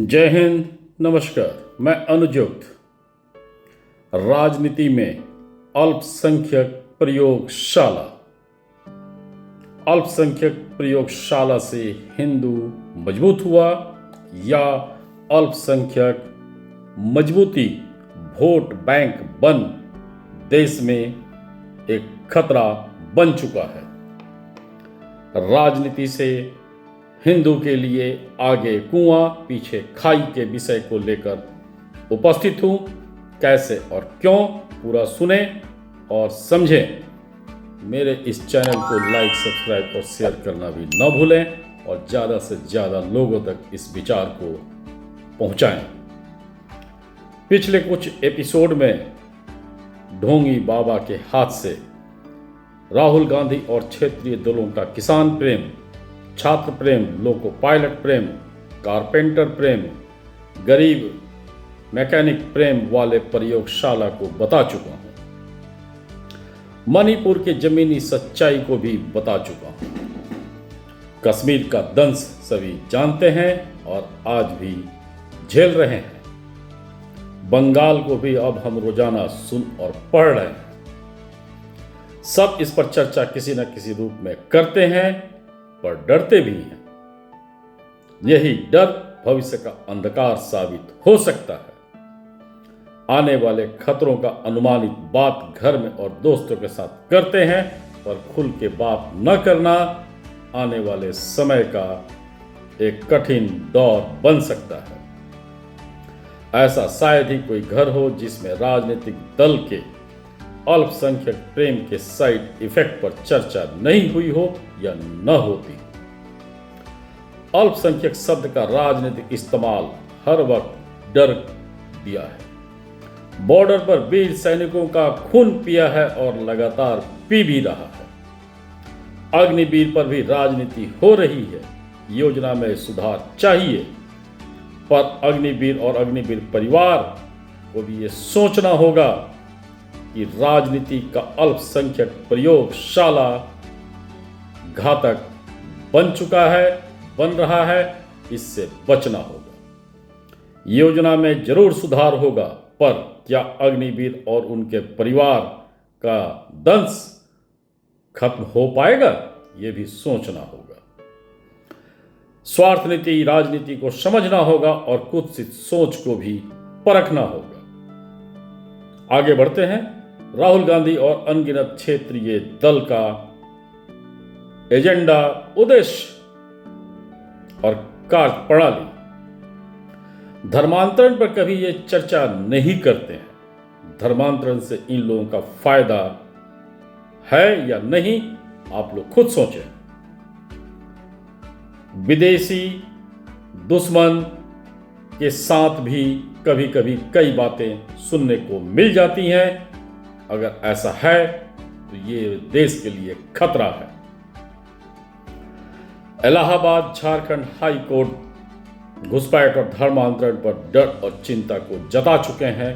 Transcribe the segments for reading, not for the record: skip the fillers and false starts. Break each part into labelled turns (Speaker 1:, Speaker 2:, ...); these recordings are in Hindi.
Speaker 1: जय हिंद। नमस्कार। मैं अनुजुक्त। राजनीति में अल्पसंख्यक प्रयोगशाला। अल्पसंख्यक प्रयोगशाला से हिंदू मजबूत हुआ या अल्पसंख्यक मजबूती वोट बैंक बन देश में एक खतरा बन चुका है। राजनीति से हिंदू के लिए आगे कुआं पीछे खाई के विषय को लेकर उपस्थित हूं। कैसे और क्यों, पूरा सुने और समझें। मेरे इस चैनल को लाइक, सब्सक्राइब और शेयर करना भी न भूलें और ज़्यादा से ज़्यादा लोगों तक इस विचार को पहुंचाएं। पिछले कुछ एपिसोड में ढोंगी बाबा के हाथ से राहुल गांधी और क्षेत्रीय दलों का किसान प्रेम, छात्र प्रेम, लोको पायलट प्रेम, कारपेंटर प्रेम, गरीब मैकेनिक प्रेम वाले प्रयोगशाला को बता चुका हूं। मणिपुर के जमीनी सच्चाई को भी बता चुका हूं। कश्मीर का दंश सभी जानते हैं और आज भी झेल रहे हैं। बंगाल को भी अब हम रोजाना सुन और पढ़ रहे हैं। सब इस पर चर्चा किसी न किसी रूप में करते हैं, पर डरते भी हैं। यही डर भविष्य का अंधकार साबित हो सकता है। आने वाले खतरों का अनुमानित बात घर में और दोस्तों के साथ करते हैं, पर खुल के बात न करना आने वाले समय का एक कठिन दौर बन सकता है। ऐसा शायद ही कोई घर हो जिसमें राजनीतिक दल के अल्पसंख्यक प्रेम के साइड इफेक्ट पर चर्चा नहीं हुई हो या न होती। अल्पसंख्यक शब्द का राजनीतिक इस्तेमाल हर वक्त डर दिया है। बॉर्डर पर वीर सैनिकों का खून पिया है और लगातार पी भी रहा है। अग्निवीर पर भी राजनीति हो रही है। योजना में सुधार चाहिए, पर अग्निवीर और अग्निवीर परिवार को भी ये सोचना होगा कि राजनीति का अल्पसंख्यक प्रयोगशाला घातक बन चुका है, बन रहा है। इससे बचना होगा। योजना में जरूर सुधार होगा, पर क्या अग्निवीर और उनके परिवार का दंश खत्म हो पाएगा, यह भी सोचना होगा। स्वार्थ नीति राजनीति को समझना होगा और कुत्सित सोच को भी परखना होगा। आगे बढ़ते हैं। राहुल गांधी और अनगिनत क्षेत्रीय दल का एजेंडा, उद्देश्य और कार्यप्रणाली। धर्मांतरण पर कभी ये चर्चा नहीं करते हैं। धर्मांतरण से इन लोगों का फायदा है या नहीं, आप लोग खुद सोचें। विदेशी दुश्मन के साथ भी कभी कभी कई बातें सुनने को मिल जाती हैं। अगर ऐसा है तो ये देश के लिए खतरा है। इलाहाबाद झारखंड हाई कोर्ट घुसपैठ और धर्मांतरण पर डर और चिंता को जता चुके हैं।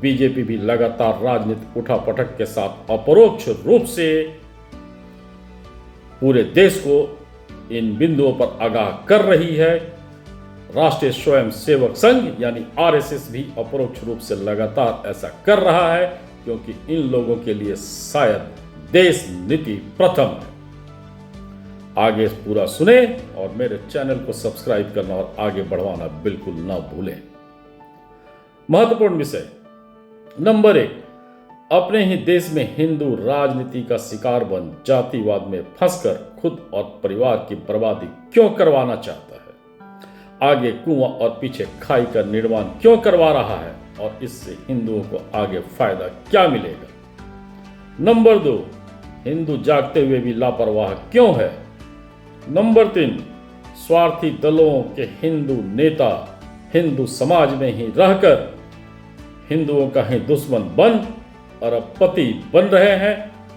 Speaker 1: बीजेपी भी लगातार राजनीतिक उठापटक के साथ अपरोक्ष रूप से पूरे देश को इन बिंदुओं पर आगाह कर रही है। राष्ट्रीय स्वयंसेवक संघ यानी आरएसएस भी अपरोक्ष रूप से लगातार ऐसा कर रहा है, क्योंकि इन लोगों के लिए शायद देश नीति प्रथम है। आगे पूरा सुने और मेरे चैनल को सब्सक्राइब करना और आगे बढ़वाना बिल्कुल ना भूलें। महत्वपूर्ण विषय नंबर 1, अपने ही देश में हिंदू राजनीति का शिकार बन जातिवाद में फंसकर खुद और परिवार की बर्बादी क्यों करवाना चाहता है। आगे कुआं और पीछे खाई का निर्माण क्यों करवा रहा है और इससे हिंदुओं को आगे फायदा क्या मिलेगा। नंबर 2, हिंदू जागते हुए भी लापरवाह क्यों है। नंबर 3, स्वार्थी दलों के हिंदू नेता हिंदू समाज में ही रहकर हिंदुओं का ही दुश्मन बन अरबपति बन रहे हैं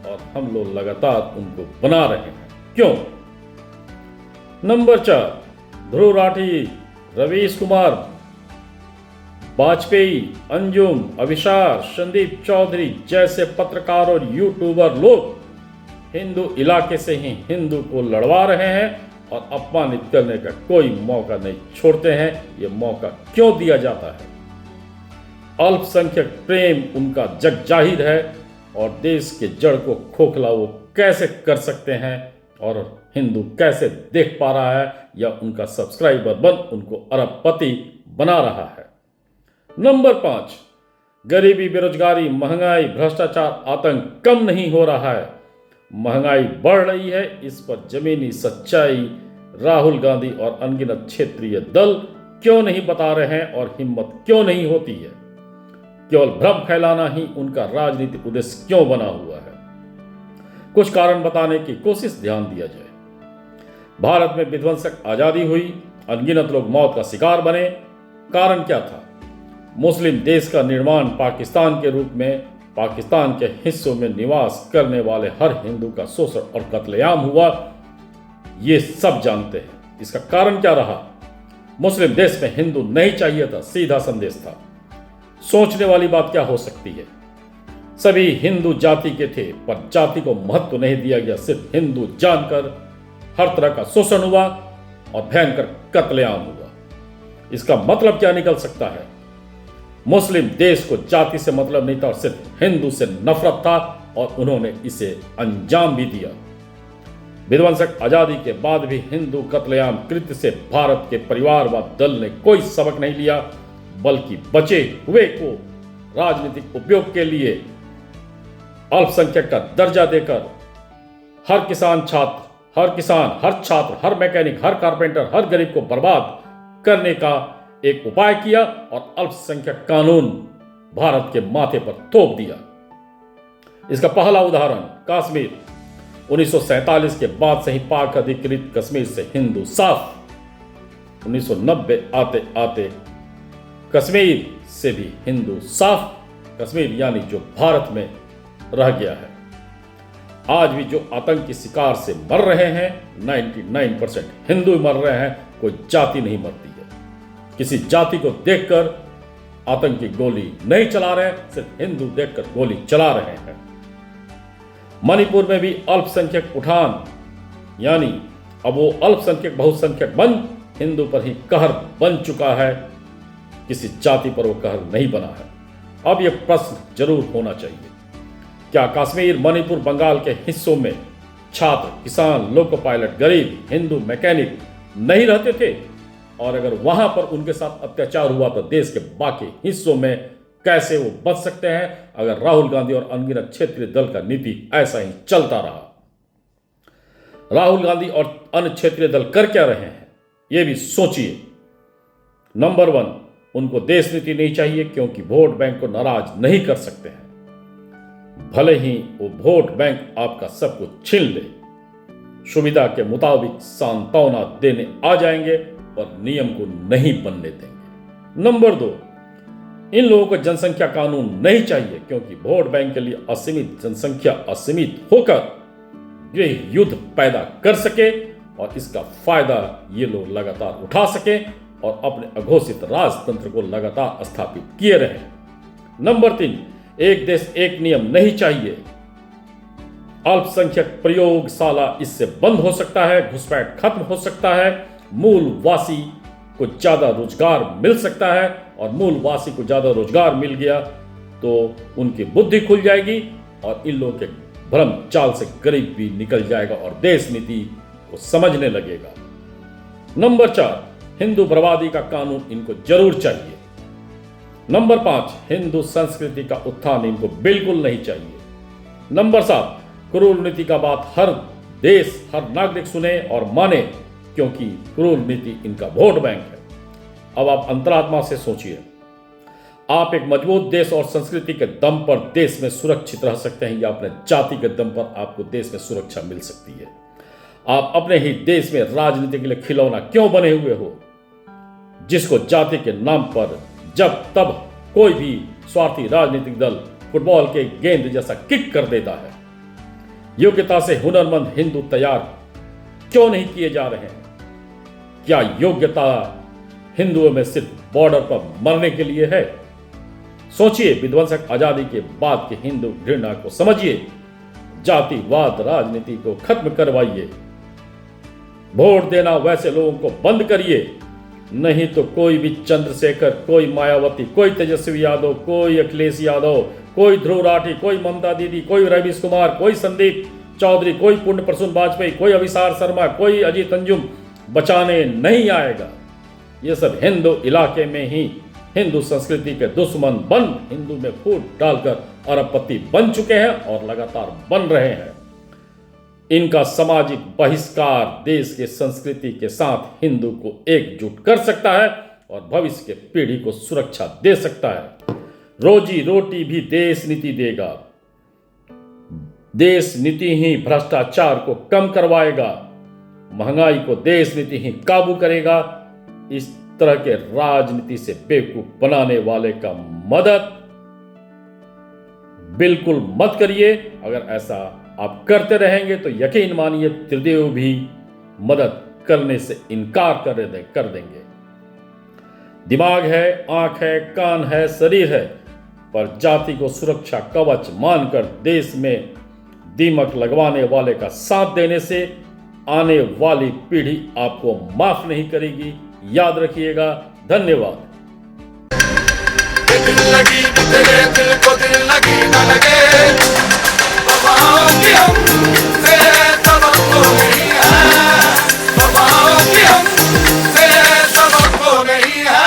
Speaker 1: और हम लोग लगातार उनको बना रहे हैं, क्यों। नंबर 4, ध्रुव राठी, रवीश कुमार, वाजपेयी, अंजुम, अभिसार, संदीप चौधरी जैसे पत्रकार और यूट्यूबर लोग हिंदू इलाके से ही हिंदू को लड़वा रहे हैं और अपमानित करने का कोई मौका नहीं छोड़ते हैं। ये मौका क्यों दिया जाता है? अल्पसंख्यक प्रेम उनका जग जाहिर है और देश के जड़ को खोखला वो कैसे कर सकते हैं और हिंदू कैसे देख पा रहा है या उनका सब्सक्राइबर बन उनको अरबपति बना रहा है। नंबर 5, गरीबी, बेरोजगारी, महंगाई, भ्रष्टाचार, आतंक कम नहीं हो रहा है, महंगाई बढ़ रही है। इस पर जमीनी सच्चाई राहुल गांधी और अनगिनत क्षेत्रीय दल क्यों नहीं बता रहे हैं और हिम्मत क्यों नहीं होती है? केवल भ्रम फैलाना ही उनका राजनीतिक उद्देश्य क्यों बना हुआ है? कुछ कारण बताने की कोशिश ध्यान दिया जाए। भारत में विध्वंसक आजादी हुई, अनगिनत लोग मौत का शिकार बने। कारण क्या था? मुस्लिम देश का निर्माण पाकिस्तान के रूप में पाकिस्तान के हिस्सों में निवास करने वाले हर हिंदू का शोषण और कत्लेआम हुआ। ये सब जानते हैं। इसका कारण क्या रहा? मुस्लिम देश में हिंदू नहीं चाहिए था, सीधा संदेश था। सोचने वाली बात क्या हो सकती है? सभी हिंदू जाति के थे, पर जाति को महत्व नहीं दिया गया। सिर्फ हिंदू जानकर हर तरह का शोषण हुआ और भयंकर कत्लेआम हुआ। इसका मतलब क्या निकल सकता है? मुस्लिम देश को जाति से मतलब नहीं था और सिर्फ हिंदू से नफरत था और उन्होंने इसे अंजाम भी दिया। विध्वंसक आजादी के बाद भी हिंदू कत्लेआम कृत्य से भारत के परिवारवाद दल ने कोई सबक नहीं लिया, बल्कि बचे हुए को राजनीतिक उपयोग के लिए अल्पसंख्यक का दर्जा देकर हर किसान, हर छात्र, हर मैकेनिक, हर कारपेंटर, हर गरीब को बर्बाद करने का एक उपाय किया और अल्पसंख्यक कानून भारत के माथे पर थोप दिया। इसका पहला उदाहरण कश्मीर। 1947 के बाद से ही पाक अधिकृत कश्मीर से हिंदू साफ। 1990 आते आते कश्मीर से भी हिंदू साफ। कश्मीर यानी जो भारत में रह गया है। आज भी जो आतंक की शिकार से मर रहे हैं 99% हिंदू मर रहे हैं, कोई जाति नहीं मरती है। किसी जाति को देखकर आतंकी गोली नहीं चला रहे, सिर्फ हिंदू देखकर गोली चला रहे हैं। मणिपुर में भी अल्पसंख्यक उठान, यानी अब वो अल्पसंख्यक बहुसंख्यक बन हिंदू पर ही कहर बन चुका है, किसी जाति पर वो कहर नहीं बना है। अब यह प्रश्न जरूर होना चाहिए, क्या कश्मीर, मणिपुर, बंगाल के हिस्सों में छात्र, किसान, लोको पायलट, गरीब, हिंदू, मैकेनिक नहीं रहते थे? और अगर वहां पर उनके साथ अत्याचार हुआ तो देश के बाकी हिस्सों में कैसे वो बच सकते हैं अगर राहुल गांधी और अनगिनत क्षेत्रीय दल का नीति ऐसा ही चलता रहा? राहुल गांधी और अन्य क्षेत्रीय दल कर क्या रहे हैं, यह भी सोचिए। नंबर 1, उनको देश नीति नहीं चाहिए क्योंकि वोट बैंक को नाराज नहीं कर सकते हैं। भले ही वो वोट बैंक आपका सब कुछ छीन ले, सुविधा के मुताबिक सांत्वना देने आ जाएंगे पर नियम को नहीं बनने देंगे। नंबर 2, इन लोगों को जनसंख्या कानून नहीं चाहिए क्योंकि वोट बैंक के लिए असीमित जनसंख्या असीमित होकर गृह युद्ध पैदा कर सके और इसका फायदा ये लोग लगातार उठा सके और अपने अघोषित राजतंत्र को लगातार स्थापित किए रहे। नंबर 3, एक देश एक नियम नहीं चाहिए। अल्पसंख्यक प्रयोगशाला इससे बंद हो सकता है, घुसपैठ खत्म हो सकता है, मूलवासी को ज्यादा रोजगार मिल सकता है और मूलवासी को ज्यादा रोजगार मिल गया तो उनकी बुद्धि खुल जाएगी और इन लोगों के भ्रम चाल से गरीब भी निकल जाएगा और देश नीति को समझने लगेगा। नंबर 4, हिंदू बर्बादी का कानून इनको जरूर चाहिए। नंबर 5, हिंदू संस्कृति का उत्थान इनको बिल्कुल नहीं चाहिए। नंबर 7, क्रूर नीति का बात हर देश, हर नागरिक सुने और माने क्योंकि क्रूर नीति इनका वोट बैंक है। अब आप अंतरात्मा से सोचिए, आप एक मजबूत देश और संस्कृति के दम पर देश में सुरक्षित रह सकते हैं या अपने जाति के दम पर आपको देश में सुरक्षा मिल सकती है? आप अपने ही देश में राजनीति के लिए खिलौना क्यों बने हुए हो, जिसको जाति के नाम पर जब तब कोई भी स्वार्थी राजनीतिक दल फुटबॉल के गेंद जैसा किक कर देता है? योग्यता से हुनरमंद हिंदू तैयार क्यों नहीं किए जा रहे हैं? क्या योग्यता हिंदुओं में सिर्फ बॉर्डर पर मरने के लिए है? सोचिए, विध्वंसक आजादी के बाद के हिंदू घृणा को समझिए, जातिवाद राजनीति को खत्म करवाइए। वोट देना वैसे लोगों को बंद करिए, नहीं तो कोई भी चंद्रशेखर, कोई मायावती, कोई तेजस्वी यादव, कोई अखिलेश यादव, कोई ध्रुव राठी, कोई ममता दीदी, कोई रवीश कुमार, कोई संदीप चौधरी, कोई पुण्य प्रसून वाजपेयी, कोई अभिसार शर्मा, कोई अजीत अंजुम बचाने नहीं आएगा। ये सब हिंदू इलाके में ही हिंदू संस्कृति के दुश्मन बन हिंदू में फूट डालकर अरबपति बन चुके हैं और लगातार बन रहे हैं। इनका सामाजिक बहिष्कार देश के संस्कृति के साथ हिंदू को एकजुट कर सकता है और भविष्य के पीढ़ी को सुरक्षा दे सकता है। रोजी रोटी भी देश नीति देगा। देश नीति ही भ्रष्टाचार को कम करवाएगा, महंगाई को देश नीति ही काबू करेगा। इस तरह के राजनीति से बेवकूफ बनाने वाले का मदद बिल्कुल मत करिए। अगर ऐसा आप करते रहेंगे तो यकीन मानिए त्रिदेव भी मदद करने से इनकार कर देंगे। दिमाग है, आंख है, कान है, शरीर है, पर जाति को सुरक्षा कवच मानकर देश में दीमक लगवाने वाले का साथ देने से आने वाली पीढ़ी आपको माफ नहीं करेगी। याद रखिएगा। धन्यवाद।